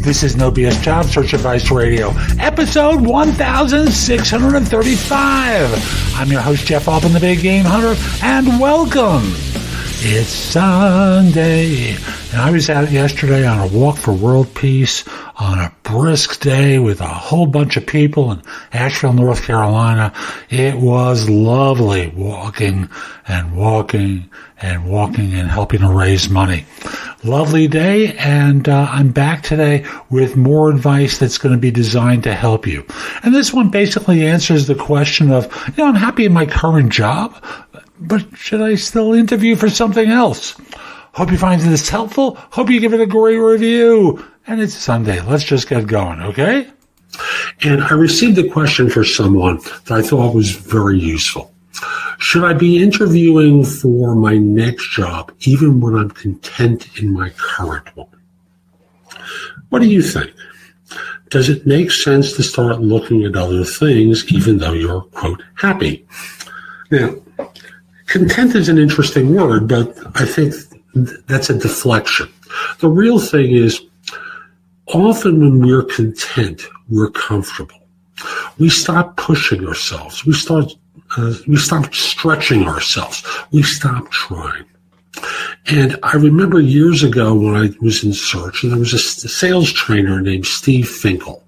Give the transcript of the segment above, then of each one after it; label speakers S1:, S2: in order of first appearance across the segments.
S1: This is No BS Job Search Advice Radio, episode 1635. I'm your host, Jeff Altman, the Big Game Hunter, and welcome. It's Sunday, and I was out yesterday on a walk for world peace on a brisk day with a whole bunch of people in Asheville, North Carolina. It was lovely walking and helping to raise money. Lovely day, and I'm back today with more advice that's going to be designed to help you. And this one basically answers the question of, I'm happy in my current job, but should I still interview for something else? Hope you find this helpful. Hope you give it a great review. And it's Sunday. Let's just get going, okay?
S2: And I received a question for someone that I thought was very useful. Should I be interviewing for my next job even when I'm content in my current one? What do you think? Does it make sense to start looking at other things even though you're, quote, happy? Now, content is an interesting word, but I think that's a deflection. The real thing is, often when we're content, we're comfortable. We stop pushing ourselves. We stop stretching ourselves. We stop trying. And I remember years ago when I was in search, and there was a sales trainer named Steve Finkel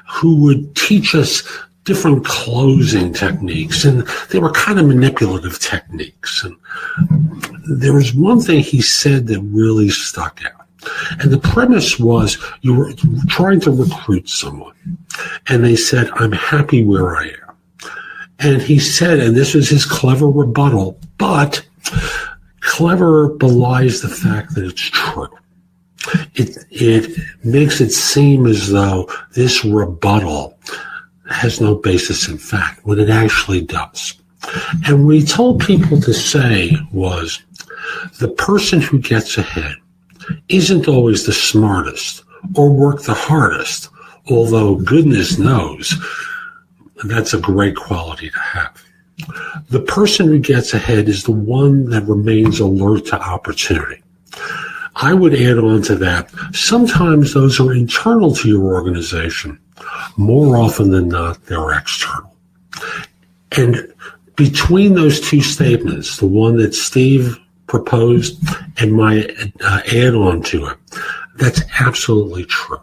S2: who would teach us different closing techniques, and they were kind of manipulative techniques. And there was one thing he said that really stuck out. And the premise was you were trying to recruit someone, and they said, I'm happy where I am. And he said, and this was his clever rebuttal, but clever belies the fact that it's true. It makes it seem as though this rebuttal has no basis in fact, when it actually does. And what he told people to say was, the person who gets ahead isn't always the smartest or work the hardest, although goodness knows that's a great quality to have. The person who gets ahead is the one that remains alert to opportunity. I would add on to that, sometimes those are internal to your organization. More often than not, they're external. And between those two statements, the one that Steve proposed and my add-on to it, that's absolutely true.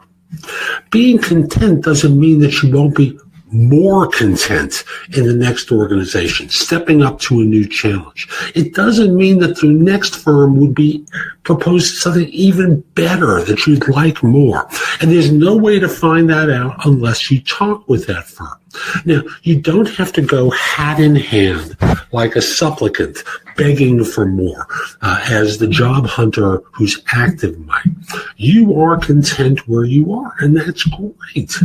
S2: Being content doesn't mean that you won't be more content in the next organization, stepping up to a new challenge. It doesn't mean that the next firm would be proposed something even better that you'd like more. And there's no way to find that out unless you talk with that firm. Now, you don't have to go hat in hand like a supplicant begging for more, as the job hunter who's active might. You are content where you are, and that's great.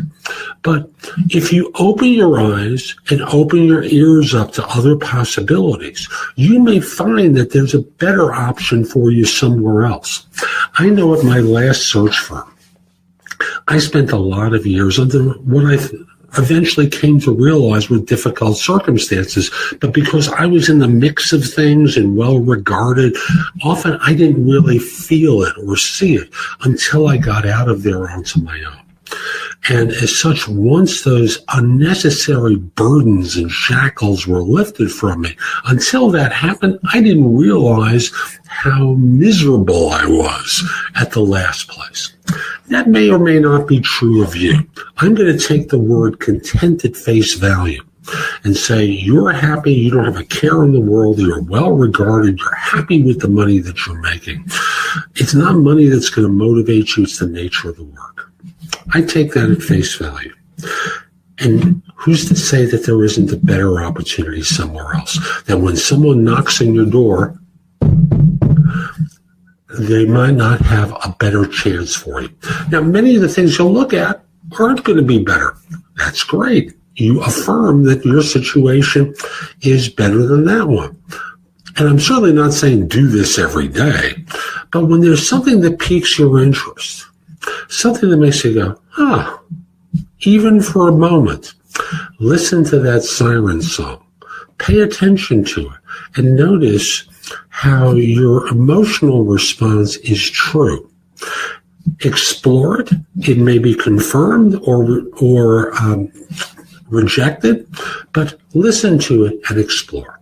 S2: But if you open your eyes and open your ears up to other possibilities, you may find that there's a better option for you somewhere else. I know at my last search firm, I spent a lot of years under what I eventually came to realize were difficult circumstances, but because I was in the mix of things and well regarded, often I didn't really feel it or see it until I got out of there onto my own. And as such, once those unnecessary burdens and shackles were lifted from me, until that happened, I didn't realize how miserable I was at the last place. That may or may not be true of you. I'm going to take the word content at face value and say you're happy, you don't have a care in the world, you're well regarded, you're happy with the money that you're making. It's not money that's going to motivate you, it's the nature of the work. I take that at face value. And who's to say that there isn't a better opportunity somewhere else? That when someone knocks on your door, they might not have a better chance for you. Now, many of the things you'll look at aren't going to be better. That's great. You affirm that your situation is better than that one. And I'm certainly not saying do this every day, but when there's something that piques your interest, something that makes you go, even for a moment, listen to that siren song, pay attention to it, and notice how your emotional response is true. explore it. It may be confirmed or rejected, but listen to it and explore.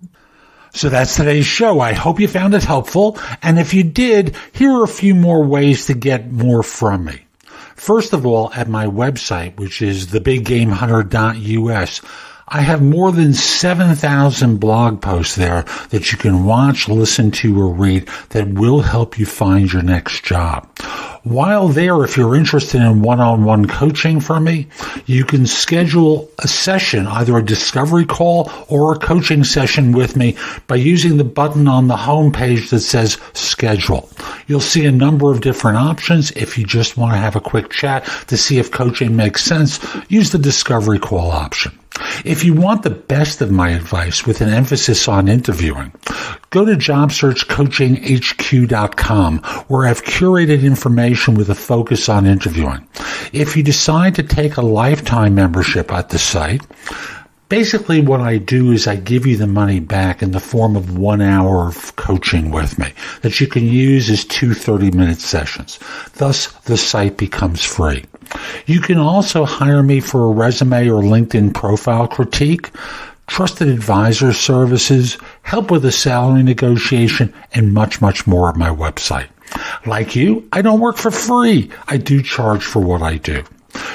S1: So that's today's show. I hope you found it helpful. And if you did, here are a few more ways to get more from me. First of all, at my website, which is thebiggamehunter.us, I have more than 7,000 blog posts there that you can watch, listen to, or read that will help you find your next job. While there, if you're interested in one-on-one coaching from me, you can schedule a session, either a discovery call or a coaching session with me by using the button on the home page that says schedule. You'll see a number of different options. If you just want to have a quick chat to see if coaching makes sense, use the discovery call option. If you want the best of my advice with an emphasis on interviewing, go to jobsearchcoachinghq.com, where I've curated information with a focus on interviewing. If you decide to take a lifetime membership at the site, basically what I do is I give you the money back in the form of 1 hour of coaching with me that you can use as 2 30-minute sessions. Thus, the site becomes free. You can also hire me for a resume or LinkedIn profile critique, trusted advisor services, help with a salary negotiation, and much, much more at my website. Like you, I don't work for free. I do charge for what I do.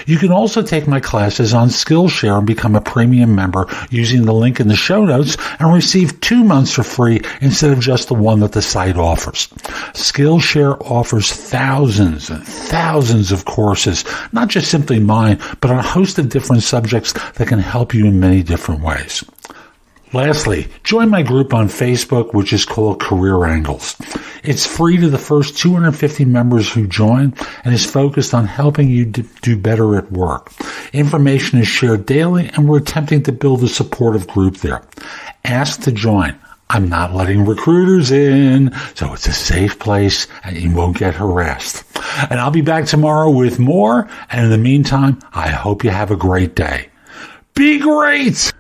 S1: You can also take my classes on Skillshare and become a premium member using the link in the show notes and receive 2 months for free instead of just the one that the site offers. Skillshare offers thousands and thousands of courses, not just simply mine, but on a host of different subjects that can help you in many different ways. Lastly, join my group on Facebook, which is called Career Angles. It's free to the first 250 members who join and is focused on helping you do better at work. Information is shared daily, and we're attempting to build a supportive group there. Ask to join. I'm not letting recruiters in, so it's a safe place and you won't get harassed. And I'll be back tomorrow with more, and in the meantime, I hope you have a great day. Be great!